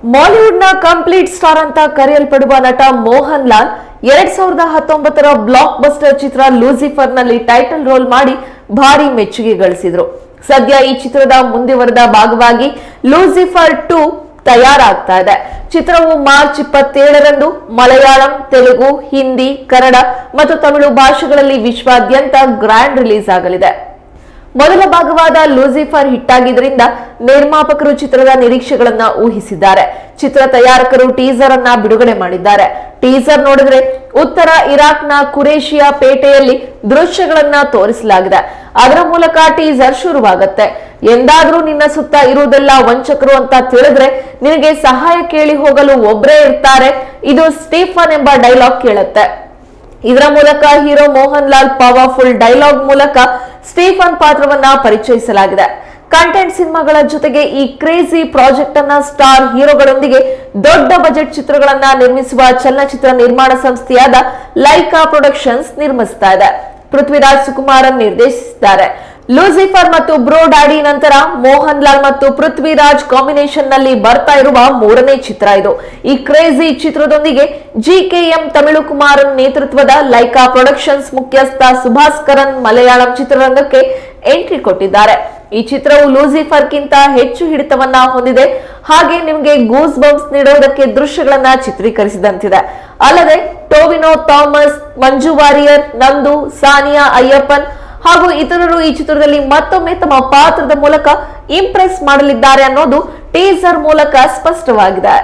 ಬಾಲಿವುಡ್ನ complete star ಅಂತ ಕರೆಯಲ್ಪಡುವ ನಟ ಮೋಹನ್ ಲಾಲ್ 2019ರ ಬ್ಲಾಕ್ ಬಸ್ಟರ್ ಚಿತ್ರ ಲೂಸಿಫರ್ ನಲ್ಲಿ ಟೈಟಲ್ ರೋಲ್ ಮಾಡಿ ಭಾರಿ ಮೆಚ್ಚುಗೆ ಗಳಿಸಿದ್ರು. ಸದ್ಯ ಈ ಚಿತ್ರದ ಮುಂದುವರೆದ ಭಾಗವಾಗಿ ಲೂಸಿಫರ್ 2 ತಯಾರಾಗ್ತಾ ಇದೆ. ಚಿತ್ರವು ಮಾರ್ಚ್ 27ರಂದು ಮಲಯಾಳಂ, ತೆಲುಗು, ಹಿಂದಿ, ಕನ್ನಡ ಮತ್ತು ತಮಿಳು ಭಾಷೆಗಳಲ್ಲಿ ವಿಶ್ವಾದ್ಯಂತ ಗ್ರ್ಯಾಂಡ್ ರಿಲೀಸ್ ಆಗಲಿದೆ. ಮೊದಲ ಭಾಗವಾದ ಲೂಸಿಫರ್ ಹಿಟ್ ಆಗಿದ್ದರಿಂದ ನಿರ್ಮಾಪಕರು ಚಿತ್ರದ ನಿರೀಕ್ಷೆಗಳನ್ನ ಊಹಿಸಿದ್ದಾರೆ. ಚಿತ್ರ ತಯಾರಕರು ಟೀಸರ್ ಅನ್ನ ಬಿಡುಗಡೆ ಮಾಡಿದ್ದಾರೆ. ಟೀಸರ್ ನೋಡಿದ್ರೆ ಉತ್ತರ ಇರಾಕ್ನ ಕುರೇಶಿಯಾ ಪೇಟೆಯಲ್ಲಿ ದೃಶ್ಯಗಳನ್ನ ತೋರಿಸಲಾಗಿದೆ. ಅದರ ಮೂಲಕ ಟೀಸರ್ ಶುರುವಾಗುತ್ತೆ. ಎಂದಾದ್ರೂ ನಿನ್ನ ಸುತ್ತ ಇರುವುದೆಲ್ಲ ವಂಚಕರು ಅಂತ ತಿಳಿದ್ರೆ ನಿನಗೆ ಸಹಾಯ ಕೇಳಿ ಹೋಗಲು ಒಬ್ಬರೇ ಇರ್ತಾರೆ, ಇದು ಸ್ಟೀಫನ್ ಎಂಬ ಡೈಲಾಗ್ ಕೇಳುತ್ತೆ. ಇದರ ಮೂಲಕ hero Mohan Lal powerful dialogue ಮೂಲಕ ಸ್ಟೀಫನ್ ಪಾತ್ರವನ್ನ ಪರಿಚಯಿಸಲಾಗಿದೆ. ಕಂಟೆಂಟ್ ಸಿನಿಮಾಗಳ ಜೊತೆಗೆ ಈ ಕ್ರೇಜಿ ಪ್ರಾಜೆಕ್ಟ್ ಅನ್ನ ಸ್ಟಾರ್ ಹೀರೋಗಳೊಂದಿಗೆ ದೊಡ್ಡ ಬಜೆಟ್ ಚಿತ್ರಗಳನ್ನ ನಿರ್ಮಿಸುವ ಚಲನಚಿತ್ರ ನಿರ್ಮಾಣ ಸಂಸ್ಥೆಯಾದ ಲೈಕಾ ಪ್ರೊಡಕ್ಷನ್ಸ್ ನಿರ್ಮಿಸ್ತಾ ಇದೆ. ಪೃಥ್ವಿರಾಜ್ ಸುಕುಮಾರನ್ ನಿರ್ದೇಶಿಸಿದ್ದಾರೆ. ಲೂಸಿಫರ್ ಮತ್ತು ಬ್ರೋ ಡ್ಯಾಡಿ ನಂತರ ಮೋಹನ್ ಲಾಲ್ ಮತ್ತು ಪೃಥ್ವಿರಾಜ್ ಕಾಂಬಿನೇಷನ್ ನಲ್ಲಿ ಬರ್ತಾ ಇರುವ ಮೂರನೇ ಚಿತ್ರ ಇದು. ಈ ಕ್ರೇಜಿ ಚಿತ್ರದೊಂದಿಗೆ GKM ತಮಿಳು ಕುಮಾರನ್ ನೇತೃತ್ವದ ಲೈಕಾ ಪ್ರೊಡಕ್ಷನ್ಸ್ ಮುಖ್ಯಸ್ಥ ಸುಭಾಸ್ಕರನ್ ಮಲಯಾಳಂ ಚಿತ್ರರಂಗಕ್ಕೆ ಎಂಟ್ರಿ ಕೊಟ್ಟಿದ್ದಾರೆ. ಈ ಚಿತ್ರವು ಲೂಸಿಫರ್ ಗಿಂತ ಹೆಚ್ಚು ಹಿಡಿತವನ್ನ ಹೊಂದಿದೆ. ಹಾಗೆ ನಿಮಗೆ ಗೂಸ್ ಬಂಪ್ಸ್ ನೀಡುವುದಕ್ಕೆ ದೃಶ್ಯಗಳನ್ನ ಚಿತ್ರೀಕರಿಸಿದಂತಿದೆ. ಅಲ್ಲದೆ ಟೋವಿನೋ ಥಾಮಸ್, ಮಂಜು ವಾರಿಯರ್, ನಂದು, ಸಾನಿಯಾ ಅಯ್ಯಪ್ಪನ್ ಹಾಗೂ ಇತರರು ಈ ಚಿತ್ರದಲ್ಲಿ ಮತ್ತೊಮ್ಮೆ ತಮ್ಮ ಪಾತ್ರದ ಮೂಲಕ ಇಂಪ್ರೆಸ್ ಮಾಡಲಿದ್ದಾರೆ ಅನ್ನೋದು ಟೀಸರ್ ಮೂಲಕ ಸ್ಪಷ್ಟವಾಗಿದೆ.